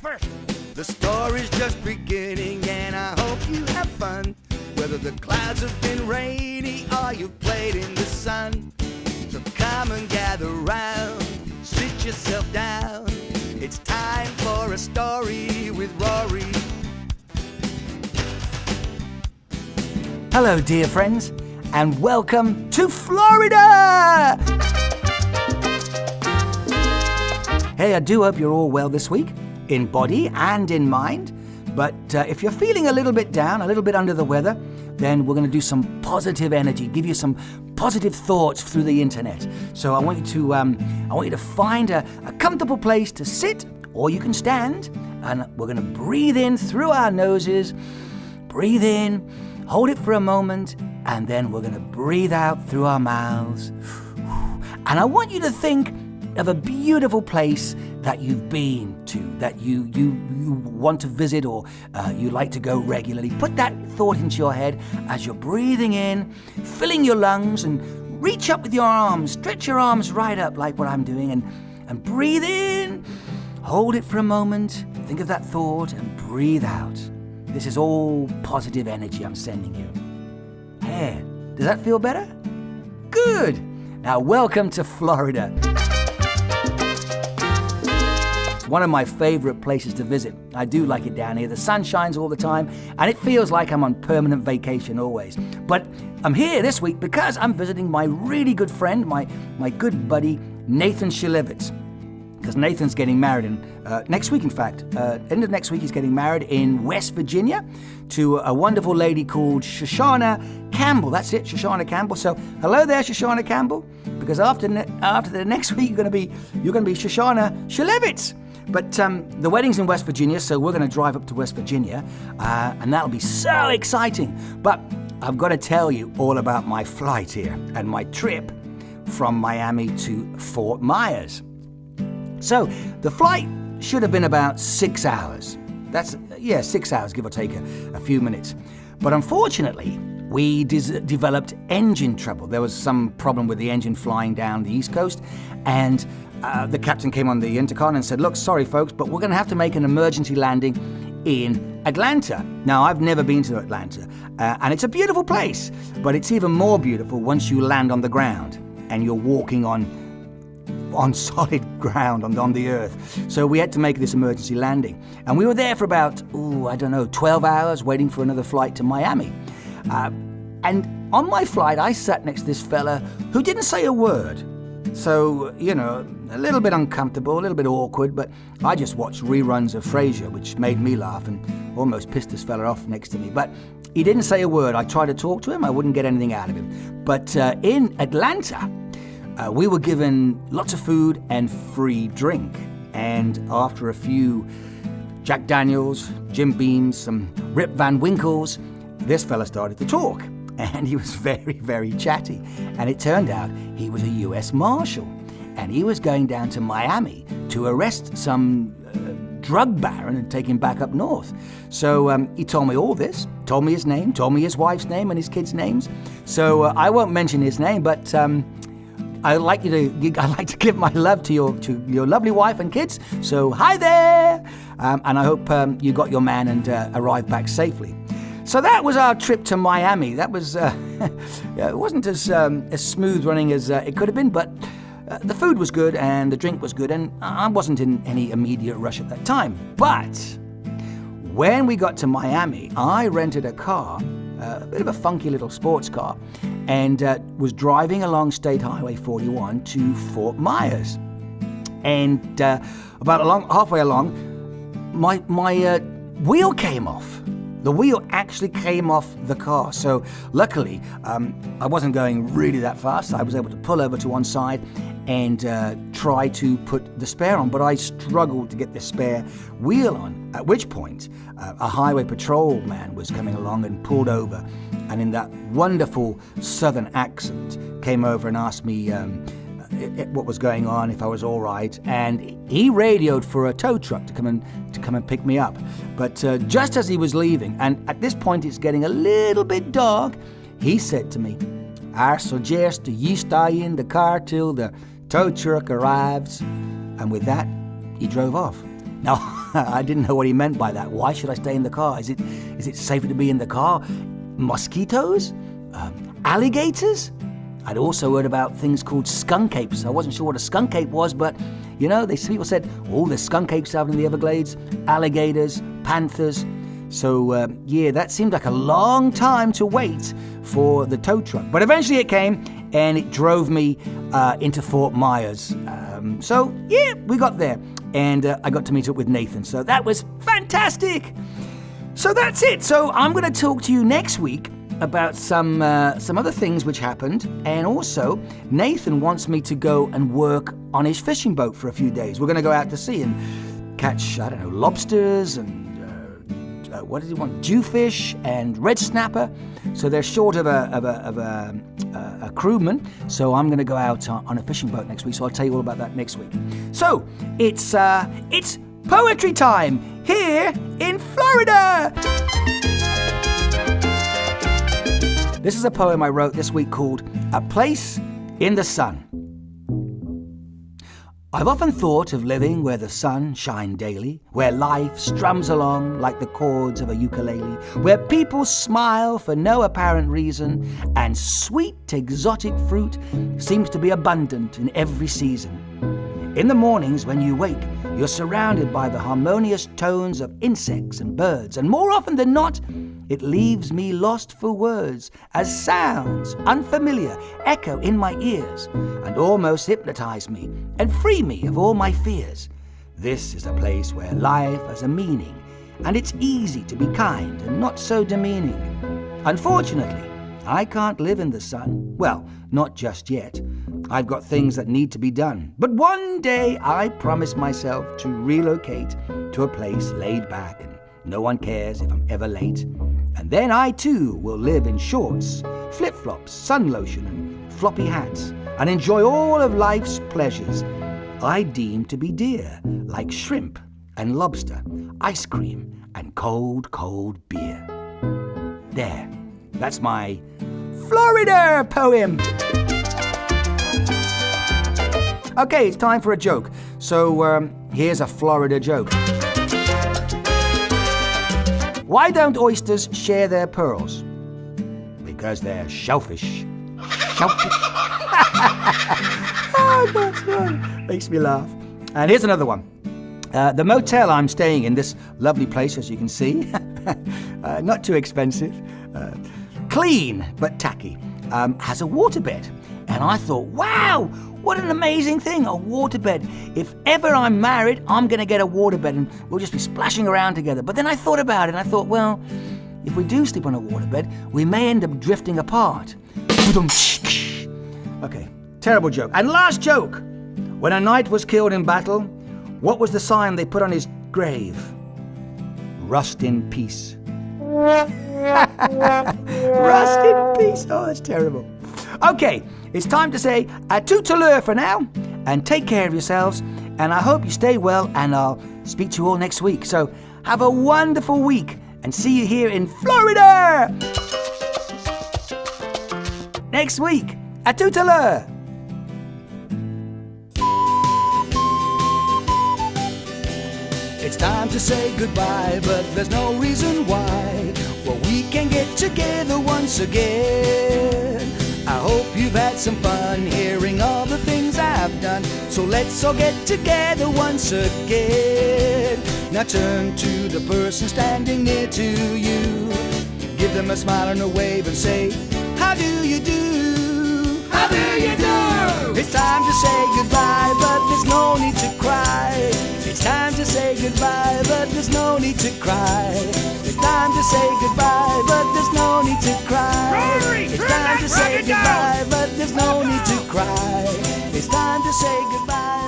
first. The story's just beginning and I hope you have fun. Whether the clouds have been rainy or you've played in the sun. So come and gather round, sit yourself down. It's time for a story with Rory. Hello, dear friends, and welcome to Florida! Hey, I do hope you're all well this week, in body and in mind. But if you're feeling a little bit down, a little bit under the weather, then we're going to do some positive energy, give you some positive thoughts through the internet. So I want you to find a comfortable place to sit, or you can stand, and we're going to breathe in through our noses, breathe in, hold it for a moment, and then we're going to breathe out through our mouths. And I want you to think of a beautiful place that you've been to, that you want to visit, or you like to go regularly. Put that thought into your head as you're breathing in, filling your lungs, and reach up with your arms. Stretch your arms right up like what I'm doing, and breathe in. Hold it for a moment. Think of that thought and breathe out. This is all positive energy I'm sending you. Hey, does that feel better? Good. Now welcome to Florida. One of my favorite places to visit. I do like it down here. The sun shines all the time, and it feels like I'm on permanent vacation always. But I'm here this week because I'm visiting my really good friend, my good buddy, Nathan Shilevitz. Because Nathan's getting married next week, in fact. End of next week, he's getting married in West Virginia to a wonderful lady called Shoshana Campbell. That's it, Shoshana Campbell. So hello there, Shoshana Campbell. Because after the next week, you're going to be Shoshana Shilevitz. But the wedding's in West Virginia, so we're going to drive up to West Virginia, and that'll be so exciting. But I've got to tell you all about my flight here and my trip from Miami to Fort Myers. So the flight should have been about 6 hours. 6 hours, give or take a few minutes. But unfortunately, we developed engine trouble. There was some problem with the engine flying down the East Coast, and the captain came on the intercom and said, look, sorry folks, but we're going to have to make an emergency landing in Atlanta. Now, I've never been to Atlanta, and it's a beautiful place, but it's even more beautiful once you land on the ground and you're walking on solid ground, on the earth. So we had to make this emergency landing. And we were there for about, 12 hours waiting for another flight to Miami. And on my flight, I sat next to this fella who didn't say a word. So, a little bit uncomfortable, a little bit awkward, but I just watched reruns of Frasier, which made me laugh and almost pissed this fella off next to me. But he didn't say a word. I tried to talk to him. I wouldn't get anything out of him. But in Atlanta, we were given lots of food and free drink. And after a few Jack Daniels, Jim Beams, some Rip Van Winkles, this fella started to talk. And he was very, very chatty. And it turned out he was a U.S. Marshal. And he was going down to Miami to arrest some drug baron and take him back up north. So he told me all this, told me his name, told me his wife's name and his kids' names. So I won't mention his name, but I'd like to give my love to your lovely wife and kids. So hi there, and I hope you got your man and arrived back safely. So that was our trip to Miami. That was it wasn't as smooth running as it could have been, but the food was good and the drink was good, and I wasn't in any immediate rush at that time. But when we got to Miami, I rented a car, a bit of a funky little sports car, and was driving along State Highway 41 to Fort Myers. And halfway along, my wheel came off. The wheel actually came off the car. So luckily, I wasn't going really that fast. I was able to pull over to one side and try to put the spare on. But I struggled to get the spare wheel on, at which point a highway patrol man was coming along and pulled over. And in that wonderful southern accent, came over and asked me what was going on, if I was all right, and he radioed for a tow truck to come and pick me up. But just as he was leaving, and at this point it's getting a little bit dark, he said to me, "I suggest you stay in the car till the tow truck arrives." And with that, he drove off. Now, I didn't know what he meant by that. Why should I stay in the car? Is it safer to be in the car? Mosquitoes? Alligators? I'd also heard about things called skunk apes. I wasn't sure what a skunk ape was, but, people said, there's skunk apes out in the Everglades, alligators, panthers. So, that seemed like a long time to wait for the tow truck. But eventually it came, and it drove me into Fort Myers. We got there, and I got to meet up with Nathan. So that was fantastic. So that's it. So I'm going to talk to you next week about some other things which happened, and also Nathan wants me to go and work on his fishing boat for a few days. We're going to go out to sea and catch, lobsters and what does he want? Jewfish and red snapper. So they're short of a crewman. So I'm going to go out on a fishing boat next week. So I'll tell you all about that next week. So it's poetry time here in Florida. This is a poem I wrote this week called A Place in the Sun. I've often thought of living where the sun shines daily, where life strums along like the chords of a ukulele, where people smile for no apparent reason, and sweet exotic fruit seems to be abundant in every season. In the mornings when you wake, you're surrounded by the harmonious tones of insects and birds, and more often than not, it leaves me lost for words as sounds, unfamiliar, echo in my ears and almost hypnotize me and free me of all my fears. This is a place where life has a meaning, and it's easy to be kind and not so demeaning. Unfortunately, I can't live in the sun. Well, not just yet. I've got things that need to be done. But one day I promise myself to relocate to a place laid back and no one cares if I'm ever late. And then I too will live in shorts, flip-flops, sun lotion and floppy hats and enjoy all of life's pleasures I deem to be dear, like shrimp and lobster, ice cream and cold, cold beer. There, that's my Florida poem. Okay, it's time for a joke. So here's a Florida joke. Why don't oysters share their pearls? Because they're shellfish. Shellfish. Oh, that's fun. Makes me laugh. And here's another one. The motel I'm staying in, this lovely place, as you can see, not too expensive, clean but tacky, has a waterbed. And I thought, wow, what an amazing thing, a waterbed. If ever I'm married, I'm going to get a waterbed and we'll just be splashing around together. But then I thought about it and I thought, well, if we do sleep on a waterbed, we may end up drifting apart. Okay, terrible joke. And last joke. When a knight was killed in battle, what was the sign they put on his grave? Rust in peace. Rust in peace. Oh, that's terrible. Okay, it's time to say a toodaloo for now, and take care of yourselves, and I hope you stay well, and I'll speak to you all next week. So have a wonderful week, and see you here in Florida next week. A toodaloo. It's time to say goodbye, but there's no reason why. Well, we can get together once again. I hope you've had some fun hearing all the things I've done. So let's all get together once again. Now turn to the person standing near to you. Give them a smile and a wave and say, how do you do? How do you do? It's time to say goodbye, but there's no need to cry. It's time to say goodbye, but there's no need to cry. It's time to say goodbye, but there's no need to cry. Rory, it's time to say goodbye, but there's no need to cry. It's time to say goodbye.